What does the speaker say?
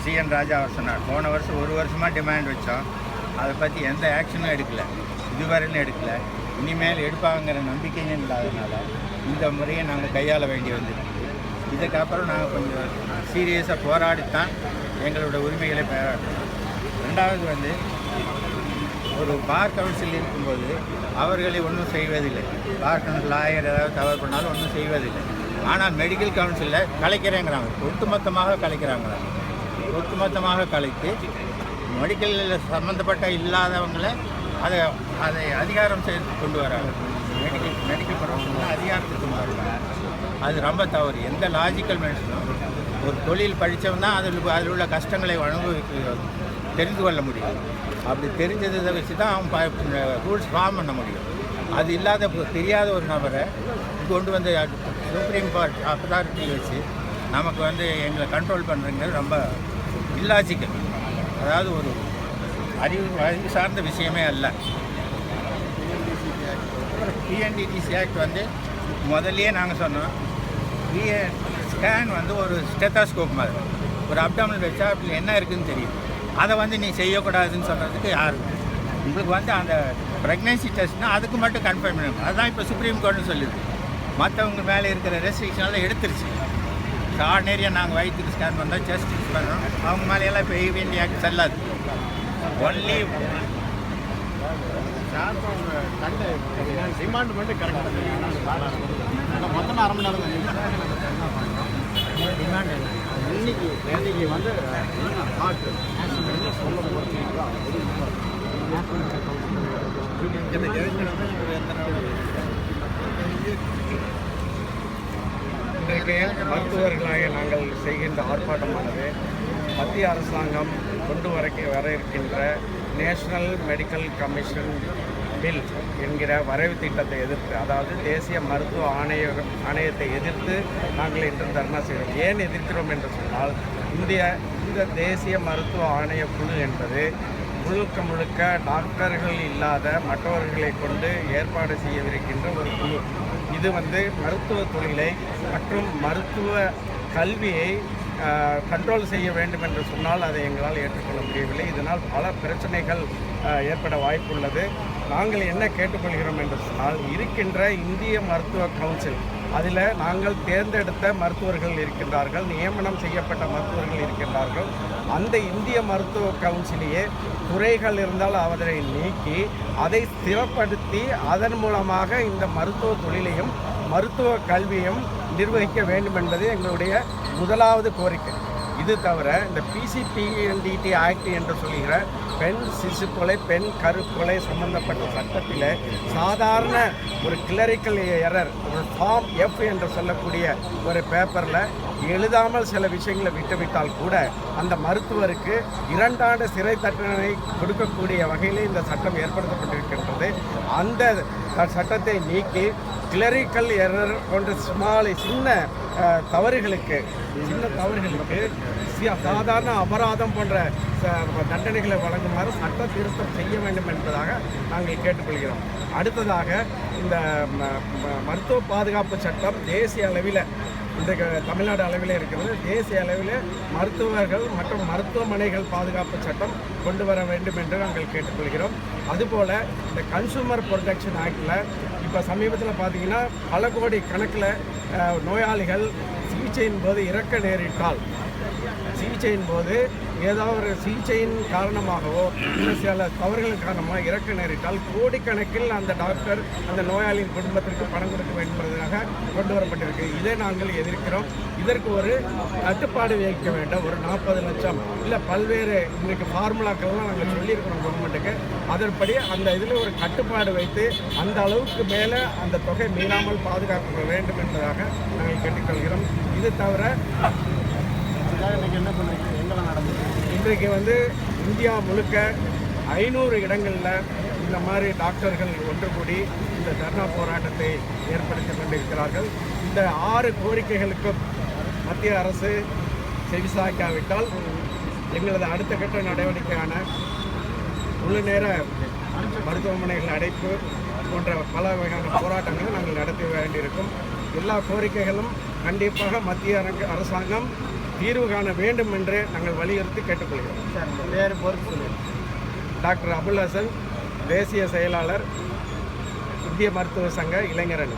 CN ராஜா அவர் சொன்னார். போன வருஷம் 1 வருஷமாக டிமாண்ட் வச்சோம், அதை பற்றி எந்த ஆக்ஷனும் எடுக்கலை, இதுவரையிலும் எடுக்கலை. இனிமேல் எடுப்பாங்கிற நம்பிக்கையும் இல்லாதனால இந்த முறையை நாங்கள் கையாள வேண்டி வந்திருக்கு. இதுக்கப்புறம் நாங்கள் கொஞ்சம் சீரியஸாக போராடித்தான் எங்களோட உரிமைகளை போராடுறோம். ரெண்டாவது ஒரு பார் கவுன்சில் இருக்கும்போது அவர்களை ஒன்றும் செய்வதில்லை. பார் கவுன்சில் லாயர் ஏதாவது தவறு பண்ணாலும் ஒன்றும் செய்வதில்லை. ஆனால் மெடிக்கல் கவுன்சிலில் கலைக்கிறேங்கிறாங்க, ஒட்டுமொத்தமாக கலைக்கிறாங்கிறாங்க. ஒட்டுமொத்தமாக கலைத்து மெடிக்கலில் சம்மந்தப்பட்ட இல்லாதவங்களை அதை அதிகாரம் செய்து கொண்டு வராங்க. மெடிக்கல் ப்ரொஃபஷனில் அதிகாரத்துக்கு கொண்டு வராங்க. அது ரொம்ப தவறு. எந்த லாஜிக்கல் மென்ஷனும் ஒரு தொழில் படித்தவன் தான் அதில் உள்ள கஷ்டங்களை தெரிந்து கொள்ள முடியும். அப்படி தெரிஞ்சதை வச்சு தான் அவன் ரூல்ஸ் ஃபார்ம் பண்ண முடியும். அது இல்லாத தெரியாத ஒரு நபரை கொண்டு வந்து சுப்ரீம் கோர்ட் அத்தாரிட்டி வச்சு நமக்கு எங்களை கண்ட்ரோல் பண்ணுறங்கிறது ரொம்ப இல்லாஜிக்கல். அதாவது ஒரு அறிவு சார்ந்த விஷயமே அல்ல. பிஎன்டிடிசி ஆக்ட் முதல்லையே நாங்கள் சொன்னோம், ஸ்கேன் ஒரு ஸ்டெத்தாஸ்கோப் மாதிரி, ஒரு அப்டாமினல் வச்சா அப்படி என்ன இருக்குதுன்னு தெரியும். அதை நீ செய்யக்கூடாதுன்னு சொல்கிறதுக்கு யார்? உங்களுக்கு அந்த ப்ரெக்னென்சி டெஸ்ட்னால் அதுக்கு மட்டும் கன்ஃபார்ம் பண்ணணும். அதுதான் இப்போ சுப்ரீம் கோர்ட்னு சொல்லுது. மற்றவங்க மேலே இருக்கிற ரெஸ்ட்ரிக்ஷனெல்லாம் எடுத்துருச்சு. ஆர்டினரியாக நாங்கள் வயிற்றுக்கு ஸ்கேன் பண்ணோம், செஸ்ட் பண்ணுறோம், அவங்க மேலேயெல்லாம் இப்போ வேண்டிய ஆக்ட் செல்லாது. ஒன்லி டிமாண்ட் மட்டும் கரெக்டாக மொத்தமாக அரை மணி நேரம் டிமாண்ட் இன்னைக்கு சொல்ல போகிறீங்களா? இன்றைக்கு மருத்துவர்களாக நாங்கள் செய்கின்ற ஆர்ப்பாட்டமானது மத்திய அரசாங்கம் கொண்டு வர இருக்கின்ற நேஷனல் மெடிக்கல் கமிஷன் பில் என்கிற வரைவு திட்டத்தை எதிர்த்து, அதாவது தேசிய மருத்துவ ஆணையத்தை எதிர்த்து நாங்கள் இன்று தர்ணா செய்கிறோம். ஏன் எதிர்க்கிறோம் என்று சொன்னால், இந்த தேசிய மருத்துவ ஆணைய குழு என்பது முழுக்க டாக்டர்கள் இல்லாத மற்றவர்களை கொண்டு ஏற்பாடு செய்யவிருக்கின்ற ஒரு குழு. இது மருத்துவ தொழிலை மற்றும் மருத்துவ கல்வியை கண்ட்ரோல் செய்ய வேண்டும் என்று சொன்னால் அதை எங்களால் ஏற்றுக்கொள்ள முடியவில்லை. இதனால் பல பிரச்சனைகள் ஏற்பட வாய்ப்புள்ளது. நாங்கள் என்ன கேட்டுக்கொள்கிறோம் என்று சொன்னால், இருக்கின்ற இந்திய மருத்துவ கவுன்சில், அதில் நாங்கள் தேர்ந்தெடுத்த மருத்துவர்கள் இருக்கின்றார்கள், நியமனம் செய்யப்பட்ட மருத்துவர்கள் இருக்கின்றார்கள். அந்த இந்திய மருத்துவ கவுன்சிலேயே குறைகள் இருந்தால் அவரை நீக்கி அதை ஸ்திரப்படுத்தி அதன் மூலமாக இந்த மருத்துவ தொழிலையும் மருத்துவ கல்வியும் நிர்வகிக்க வேண்டும் என்பது எங்களுடைய முதலாவது கோரிக்கை. இது தவிர இந்த பிசிபிஎன்டிடி ஆக்ட் என்று சொல்கிற பெண் சிசு கொலை, பெண் கருக்கொலை சம்பந்தப்பட்ட சட்டத்தில் சாதாரண ஒரு கிளரிக்கல் எரர், ஒரு ஃபார்ம் F என்று சொல்லக்கூடிய ஒரு பேப்பரில் எழுதாமல் சில விஷயங்களை விட்டுவிட்டால் கூட அந்த மருத்துவருக்கு 2 ஆண்டு சிறை தண்டனை கொடுக்கக்கூடிய வகையில் இந்த சட்டம் ஏற்படுத்தப்பட்டிருக்கின்றது. அந்த சட்டத்தை நீக்கி கிளரிக்கல் எரர் போன்ற சின்ன தவறுகளுக்கு சாதாரண அபராதம் போன்ற தண்டனைகளை வழங்குமாறு சட்ட திருத்தம் செய்ய வேண்டும் என்பதாக நாங்கள் கேட்டுக்கொள்கிறோம். அடுத்ததாக இந்த மருத்துவ பாதுகாப்பு சட்டம் தேசிய அளவில், இன்றைக்கு தமிழ்நாடு அளவில் இருக்கிறது. தேசிய அளவில் மருத்துவர்கள் மற்றும் மருத்துவமனைகள் பாதுகாப்பு சட்டம் கொண்டு வர வேண்டும் என்று நாங்கள் கேட்டுக்கொள்கிறோம். அதுபோல் இந்த கன்சூமர் ப்ரொடெக்ஷன் ஆக்டில் இப்போ சமீபத்தில் பார்த்திங்கன்னா பல கோடி கணக்கில் நோயாளிகள் சிகிச்சையின் போது இறக்க நேரிட்டால், சிகிச்சையின் போது ஏதாவது ஒரு சிகிச்சையின் காரணமாகவோ இல்லை சில தவறுகள் காரணமாக இறக்க நேரிட்டால் கோடிக்கணக்கில் அந்த டாக்டர் அந்த நோயாளியின் குடும்பத்திற்கு பணம் கொடுக்க வேண்டும் என்பதற்காக கொண்டு வரப்பட்டிருக்கு. இதை நாங்கள் எதிர்க்கிறோம். இதற்கு ஒரு கட்டுப்பாடு வைக்க வேண்டும். ஒரு 40 லட்சம் இல்லை பல்வேறு இன்றைக்கு ஃபார்முலாக்கள்லாம் நாங்கள் சொல்லியிருக்கிறோம் கவர்மெண்ட்டுக்கு. அதன்படி அந்த இதில் ஒரு கட்டுப்பாடு வைத்து அந்த அளவுக்கு மேலே அந்த தொகை மீளாமல் பாதுகாக்க வேண்டும் என்பதாக நாங்கள் கேட்டுக்கொள்கிறோம். இது தவிர இன்றைக்கி என்ன பண்ணுறீங்க? எங்கெல்லாம் நடந்தது? இன்றைக்கு இந்தியா முழுக்க 500 இடங்களில் இந்த மாதிரி டாக்டர்கள் ஒன்று கூடி இந்த தர்ணா போராட்டத்தை ஏற்படுத்தி கொண்டிருக்கிறார்கள். இந்த 6 கோரிக்கைகளுக்கும் மத்திய அரசு செவிசாய்க்காவிட்டால் எங்களது அடுத்த கட்ட நடவடிக்கையான முழு நேர மருத்துவமனைகள் அடைப்பு போன்ற பல வகையான போராட்டங்களை நாங்கள் நடத்த வேண்டியிருக்கும். எல்லா கோரிக்கைகளும் கண்டிப்பாக மத்திய அரசாங்கம் தீர்வு காண வேண்டும் என்று நாங்கள் வலியுறுத்தி கேட்டுக்கொள்கிறோம். சார் உங்கள் பேர் பொறுத்து சொல்லுங்கள். டாக்டர் அபுல் ஹசன், தேசிய செயலாளர், இந்திய மருத்துவ சங்க இளைஞரணி.